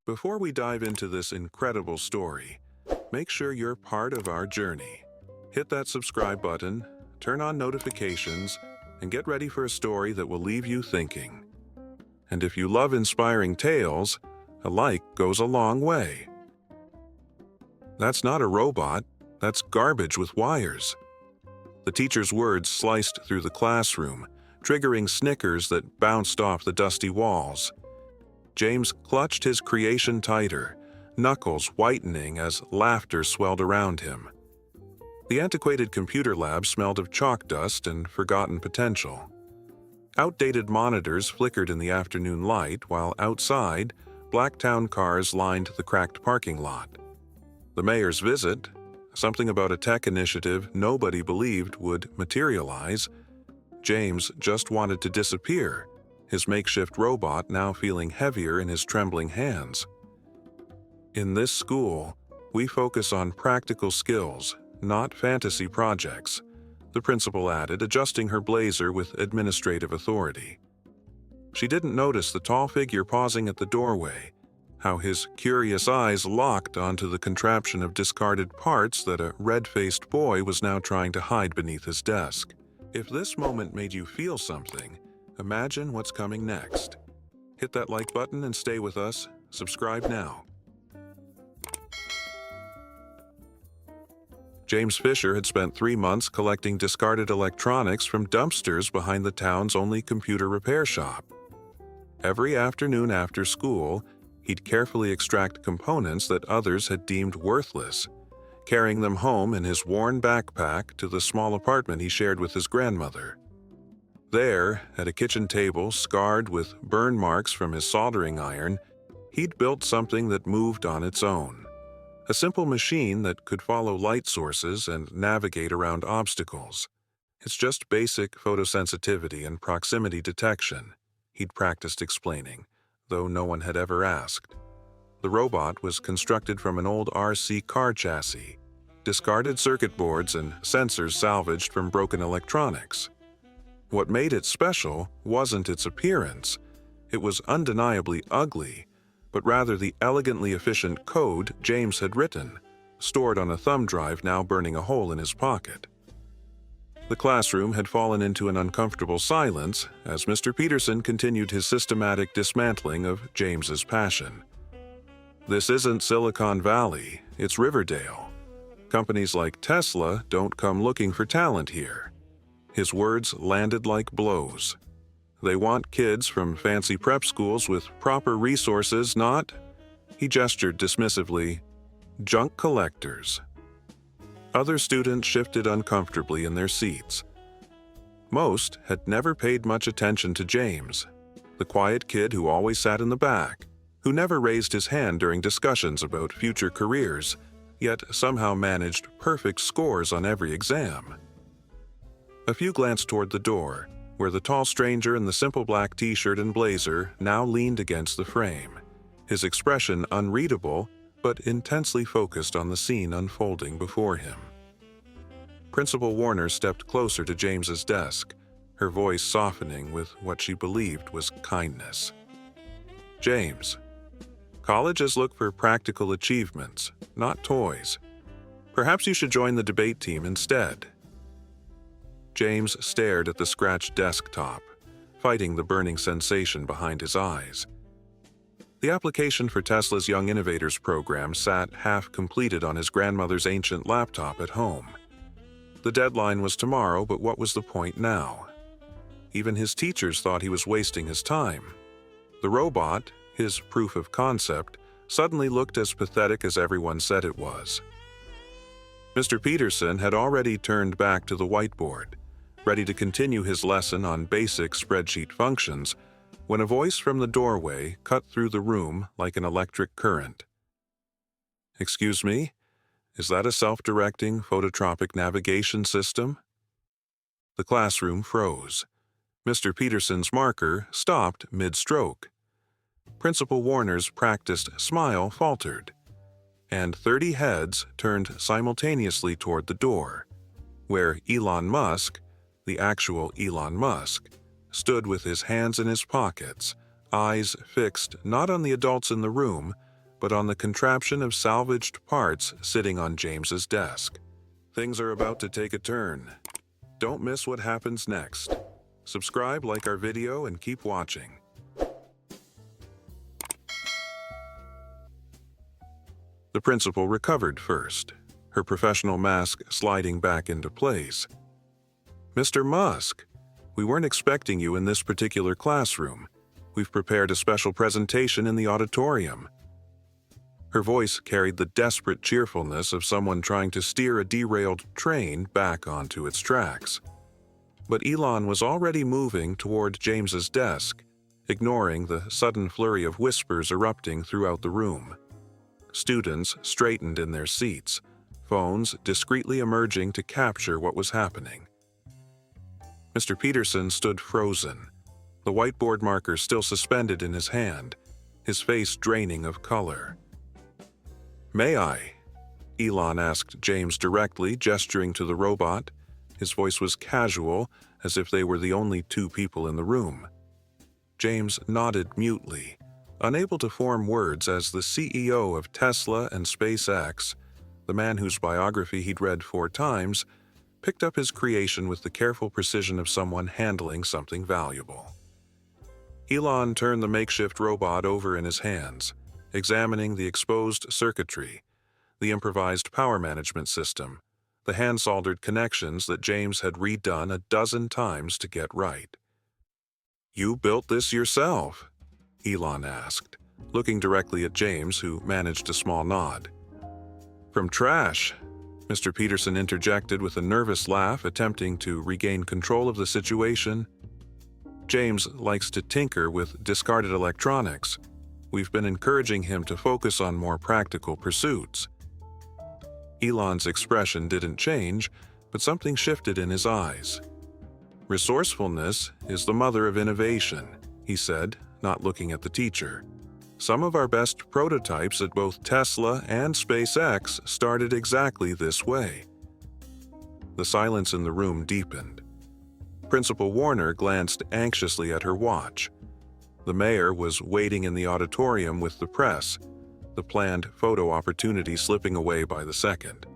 Before we dive into this incredible story, make sure you're part of our journey. Hit that subscribe button, turn on notifications, and get ready for a story that will leave you thinking. And if you love inspiring tales, a like goes a long way. That's not a robot, that's garbage with wires. The teacher's words sliced through the classroom, triggering snickers that bounced off the dusty walls. James clutched his creation tighter, knuckles whitening as laughter swelled around him. The antiquated computer lab smelled of chalk dust and forgotten potential. Outdated monitors flickered in the afternoon light, while outside, black town cars lined the cracked parking lot. The mayor's visit, something about a tech initiative nobody believed would materialize. James just wanted to disappear, his makeshift robot now feeling heavier in his trembling hands. In this school, we focus on practical skills, not fantasy projects, the principal added, adjusting her blazer with administrative authority. She didn't notice the tall figure pausing at the doorway, how his curious eyes locked onto the contraption of discarded parts that a red-faced boy was now trying to hide beneath his desk. If this moment made you feel something, imagine what's coming next. Hit that like button and stay with us. Subscribe now. James Fisher had spent 3 months collecting discarded electronics from dumpsters behind the town's only computer repair shop. Every afternoon after school, he'd carefully extract components that others had deemed worthless, carrying them home in his worn backpack to the small apartment he shared with his grandmother. There, at a kitchen table scarred with burn marks from his soldering iron, he'd built something that moved on its own. A simple machine that could follow light sources and navigate around obstacles. It's just basic photosensitivity and proximity detection, he'd practiced explaining, though no one had ever asked. The robot was constructed from an old RC car chassis, discarded circuit boards and sensors salvaged from broken electronics. What made it special wasn't its appearance. It was undeniably ugly, but rather the elegantly efficient code James had written, stored on a thumb drive now burning a hole in his pocket. The classroom had fallen into an uncomfortable silence as Mr. Peterson continued his systematic dismantling of James's passion. This isn't Silicon Valley, it's Riverdale. Companies like Tesla don't come looking for talent here. His words landed like blows. They want kids from fancy prep schools with proper resources, not, he gestured dismissively, junk collectors. Other students shifted uncomfortably in their seats. Most had never paid much attention to James, the quiet kid who always sat in the back, who never raised his hand during discussions about future careers, yet somehow managed perfect scores on every exam. A few glanced toward the door, where the tall stranger in the simple black t-shirt and blazer now leaned against the frame, his expression unreadable but intensely focused on the scene unfolding before him. Principal Warner stepped closer to James's desk, her voice softening with what she believed was kindness. James, colleges look for practical achievements, not toys. Perhaps you should join the debate team instead. James stared at the scratched desktop, fighting the burning sensation behind his eyes. The application for Tesla's Young Innovators program sat half-completed on his grandmother's ancient laptop at home. The deadline was tomorrow, but what was the point now? Even his teachers thought he was wasting his time. The robot, his proof of concept, suddenly looked as pathetic as everyone said it was. Mr. Peterson had already turned back to the whiteboard, ready to continue his lesson on basic spreadsheet functions, when a voice from the doorway cut through the room like an electric current. "Excuse me, is that a self-directing phototropic navigation system?" The classroom froze. Mr. Peterson's marker stopped mid-stroke. Principal Warner's practiced smile faltered, and 30 heads turned simultaneously toward the door, where Elon Musk, the actual Elon Musk, stood with his hands in his pockets, eyes fixed not on the adults in the room, but on the contraption of salvaged parts sitting on James's desk. Things are about to take a turn. Don't miss what happens next. Subscribe, like our video, and keep watching. The principal recovered first, her professional mask sliding back into place. "Mr. Musk, we weren't expecting you in this particular classroom. We've prepared a special presentation in the auditorium." Her voice carried the desperate cheerfulness of someone trying to steer a derailed train back onto its tracks. But Elon was already moving toward James's desk, ignoring the sudden flurry of whispers erupting throughout the room. Students straightened in their seats, phones discreetly emerging to capture what was happening. Mr. Peterson stood frozen, the whiteboard marker still suspended in his hand, his face draining of color. "May I?" Elon asked James directly, gesturing to the robot. His voice was casual, as if they were the only two people in the room. James nodded mutely, unable to form words as the CEO of Tesla and SpaceX, the man whose biography he'd read 4 times, picked up his creation with the careful precision of someone handling something valuable. Elon turned the makeshift robot over in his hands, examining the exposed circuitry, the improvised power management system, the hand-soldered connections that James had redone a dozen times to get right. "You built this yourself?" Elon asked, looking directly at James, who managed a small nod. "From trash," Mr. Peterson interjected with a nervous laugh, attempting to regain control of the situation. "James likes to tinker with discarded electronics. We've been encouraging him to focus on more practical pursuits." Elon's expression didn't change, but something shifted in his eyes. "Resourcefulness is the mother of innovation," he said, not looking at the teacher. "Some of our best prototypes at both Tesla and SpaceX started exactly this way." The silence in the room deepened. Principal Warner glanced anxiously at her watch. The mayor was waiting in the auditorium with the press, the planned photo opportunity slipping away by the second.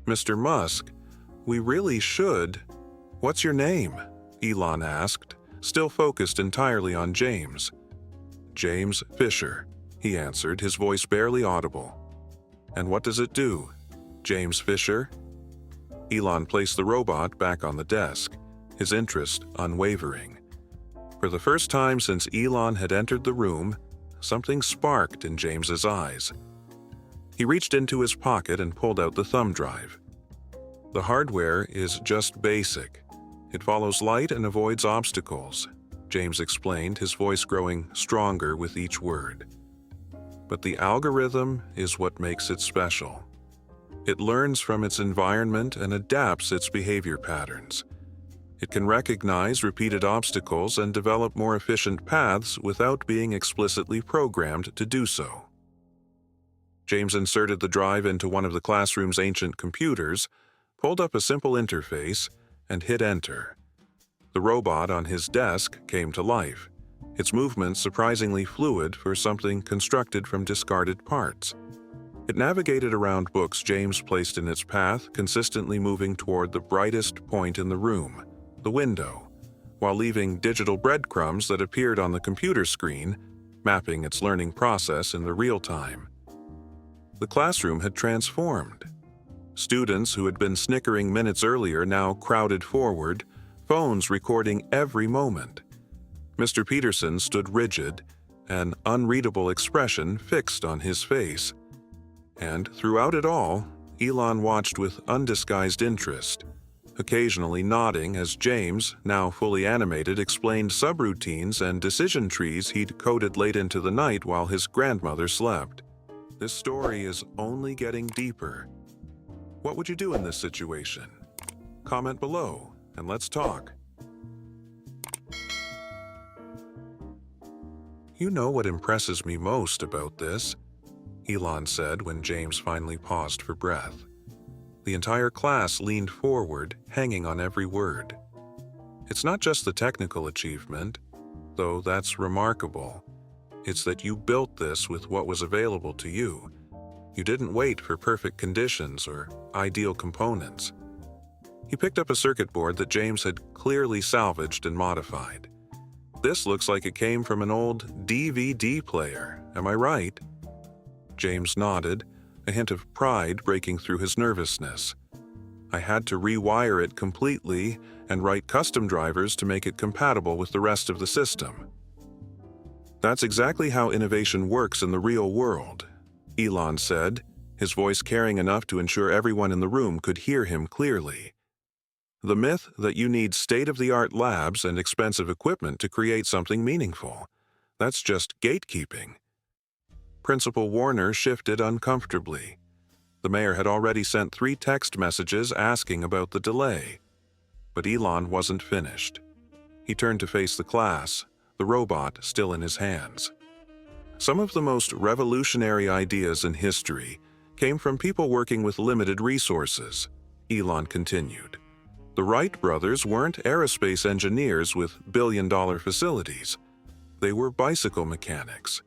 "Mr. Musk, we really should—" "What's your name?" Elon asked, still focused entirely on James. "James Fisher," he answered, his voice barely audible. "And what does it do?" "James Fisher?" Elon placed the robot back on the desk, his interest unwavering. For the first time since Elon had entered the room, something sparked in James's eyes. He reached into his pocket and pulled out the thumb drive. "The hardware is just basic. It follows light and avoids obstacles," James explained, his voice growing stronger with each word. "But the algorithm is what makes it special. It learns from its environment and adapts its behavior patterns. It can recognize repeated obstacles and develop more efficient paths without being explicitly programmed to do so." James inserted the drive into one of the classroom's ancient computers, pulled up a simple interface, and hit enter. The robot on his desk came to life, its movements surprisingly fluid for something constructed from discarded parts. It navigated around books James placed in its path, consistently moving toward the brightest point in the room, the window, while leaving digital breadcrumbs that appeared on the computer screen, mapping its learning process in the real time. The classroom had transformed. Students who had been snickering minutes earlier now crowded forward, phones recording every moment. Mr. Peterson stood rigid, an unreadable expression fixed on his face. And throughout it all, Elon watched with undisguised interest, occasionally nodding as James, now fully animated, explained subroutines and decision trees he'd coded late into the night while his grandmother slept. This story is only getting deeper. What would you do in this situation? Comment below, and let's talk. "You know what impresses me most about this?" Elon said when James finally paused for breath. The entire class leaned forward, hanging on every word. "It's not just the technical achievement, though that's remarkable. It's that you built this with what was available to you. You didn't wait for perfect conditions or ideal components. He picked up a circuit board that James had clearly salvaged and modified. This looks like it came from an old DVD player, am I right? James nodded, a hint of pride breaking through his nervousness. I had to rewire it completely and write custom drivers to make it compatible with the rest of the system. That's exactly how innovation works in the real world, Elon said, his voice carrying enough to ensure everyone in the room could hear him clearly. The myth that you need state-of-the-art labs and expensive equipment to create something meaningful. That's just gatekeeping. Principal Warner shifted uncomfortably. The mayor had already sent 3 text messages asking about the delay. But Elon wasn't finished. He turned to face the class, the robot still in his hands. Some of the most revolutionary ideas in history came from people working with limited resources, Elon continued. The Wright brothers weren't aerospace engineers with billion-dollar facilities. They were bicycle mechanics.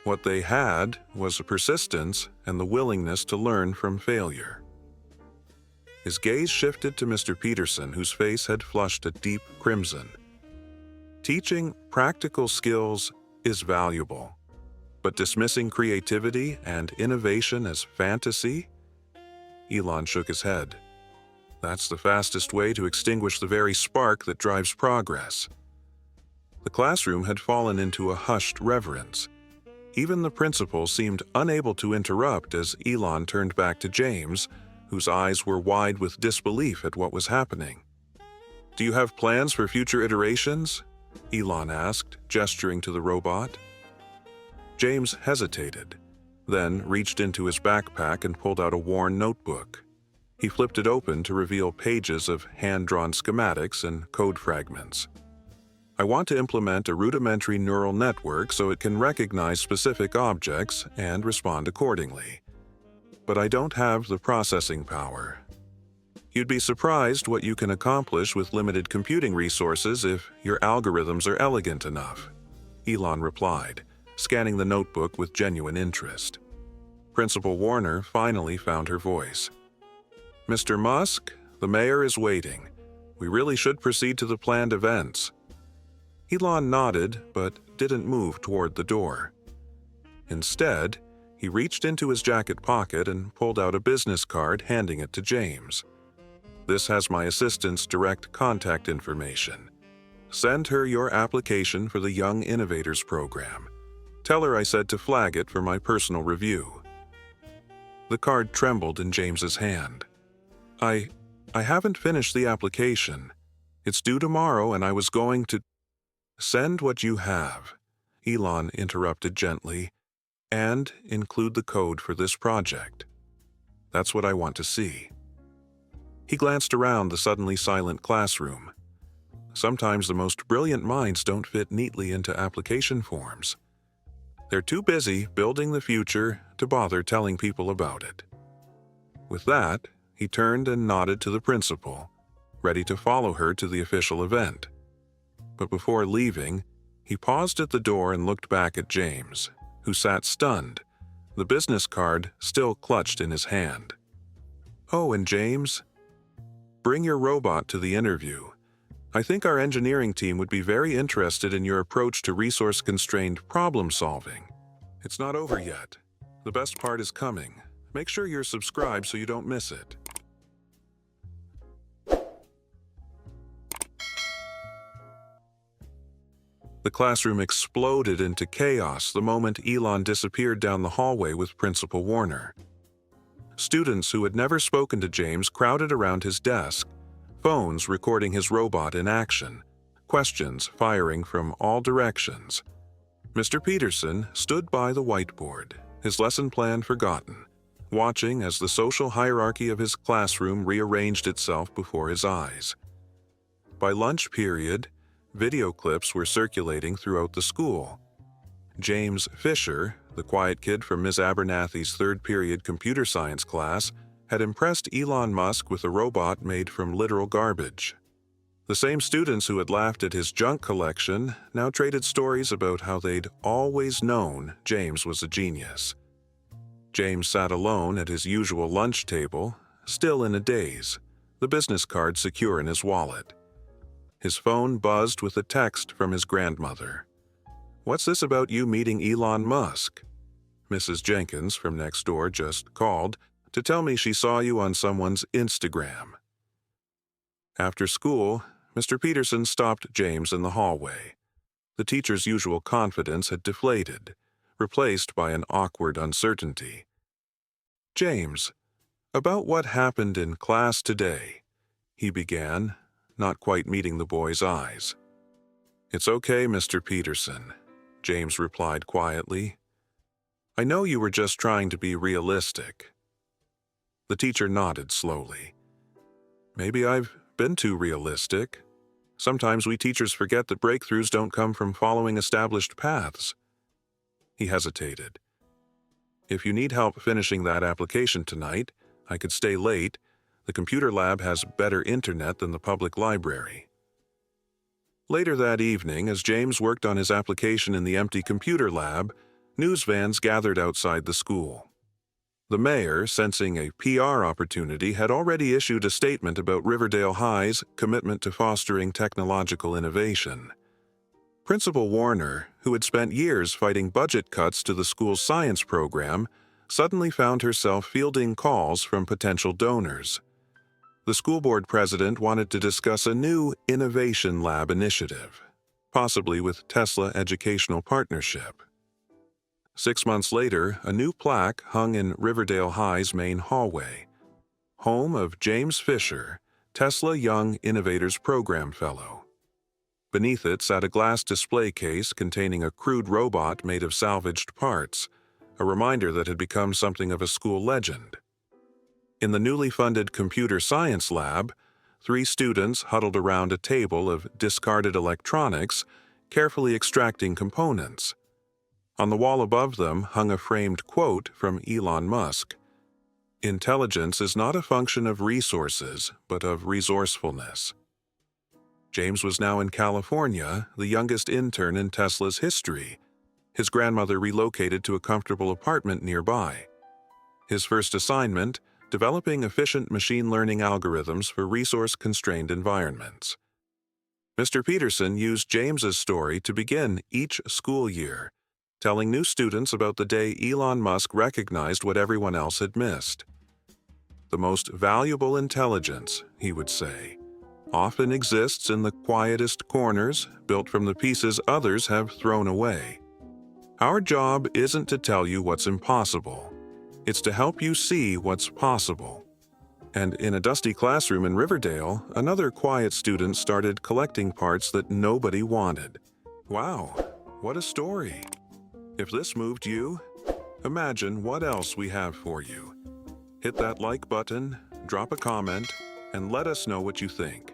What they had was a persistence and the willingness to learn from failure. His gaze shifted to Mr. Peterson, whose face had flushed a deep crimson. Teaching practical skills is valuable, but dismissing creativity and innovation as fantasy? Elon shook his head. That's the fastest way to extinguish the very spark that drives progress. The classroom had fallen into a hushed reverence. Even the principal seemed unable to interrupt as Elon turned back to James, whose eyes were wide with disbelief at what was happening. Do you have plans for future iterations? Elon asked, gesturing to the robot. James hesitated, then reached into his backpack and pulled out a worn notebook. He flipped it open to reveal pages of hand-drawn schematics and code fragments. I want to implement a rudimentary neural network so it can recognize specific objects and respond accordingly. But I don't have the processing power. You'd be surprised what you can accomplish with limited computing resources if your algorithms are elegant enough, Elon replied, scanning the notebook with genuine interest. Principal Warner finally found her voice. Mr. Musk, the mayor is waiting. We really should proceed to the planned events. Elon nodded, but didn't move toward the door. Instead, he reached into his jacket pocket and pulled out a business card, handing it to James. This has my assistant's direct contact information. Send her your application for the Young Innovators Program. Tell her I said to flag it for my personal review. The card trembled in James's hand. I haven't finished the application. It's due tomorrow and I was going to— Send what you have, Elon interrupted gently, and include the code for this project. That's what I want to see. He glanced around the suddenly silent classroom. Sometimes the most brilliant minds don't fit neatly into application forms. They're too busy building the future to bother telling people about it. With that, he turned and nodded to the principal, ready to follow her to the official event. But before leaving, he paused at the door and looked back at James, who sat stunned, the business card still clutched in his hand. Oh, and James, bring your robot to the interview. I think our engineering team would be very interested in your approach to resource-constrained problem-solving. It's not over yet. The best part is coming. Make sure you're subscribed so you don't miss it. The classroom exploded into chaos the moment Elon disappeared down the hallway with Principal Warner. Students who had never spoken to James crowded around his desk, phones recording his robot in action, questions firing from all directions. Mr. Peterson stood by the whiteboard, his lesson plan forgotten, watching as the social hierarchy of his classroom rearranged itself before his eyes. By lunch period, video clips were circulating throughout the school. James Fisher, the quiet kid from Ms. Abernathy's third-period computer science class, had impressed Elon Musk with a robot made from literal garbage. The same students who had laughed at his junk collection now traded stories about how they'd always known James was a genius. James sat alone at his usual lunch table, still in a daze, the business card secure in his wallet. His phone buzzed with a text from his grandmother. "What's this about you meeting Elon Musk?" Mrs. Jenkins from next door just called to tell me she saw you on someone's Instagram. After school, Mr. Peterson stopped James in the hallway. The teacher's usual confidence had deflated, replaced by an awkward uncertainty. "James, about what happened in class today," he began, not quite meeting the boy's eyes. "It's okay, Mr. Peterson," James replied quietly. "I know you were just trying to be realistic." The teacher nodded slowly. "Maybe I've been too realistic. Sometimes we teachers forget that breakthroughs don't come from following established paths." He hesitated. "If you need help finishing that application tonight, I could stay late. The computer lab has better internet than the public library." Later that evening, as James worked on his application in the empty computer lab, news vans gathered outside the school. The mayor, sensing a PR opportunity, had already issued a statement about Riverdale High's commitment to fostering technological innovation. Principal Warner, who had spent years fighting budget cuts to the school's science program, suddenly found herself fielding calls from potential donors. The school board president wanted to discuss a new innovation lab initiative, possibly with Tesla Educational Partnership. 6 months later, a new plaque hung in Riverdale High's main hallway. Home of James Fisher, Tesla Young Innovators Program Fellow. Beneath it sat a glass display case containing a crude robot made of salvaged parts, a reminder that had become something of a school legend. In the newly funded computer science lab, 3 students huddled around a table of discarded electronics, carefully extracting components. On the wall above them hung a framed quote from Elon Musk. "Intelligence is not a function of resources, but of resourcefulness." James was now in California, the youngest intern in Tesla's history. His grandmother relocated to a comfortable apartment nearby. His first assignment, developing efficient machine learning algorithms for resource-constrained environments. Mr. Peterson used James's story to begin each school year, telling new students about the day Elon Musk recognized what everyone else had missed. "The most valuable intelligence," he would say, "often exists in the quietest corners, built from the pieces others have thrown away. Our job isn't to tell you what's impossible. It's to help you see what's possible." And in a dusty classroom in Riverdale, another quiet student started collecting parts that nobody wanted. Wow, what a story! If this moved you, imagine what else we have for you. Hit that like button, drop a comment, and let us know what you think.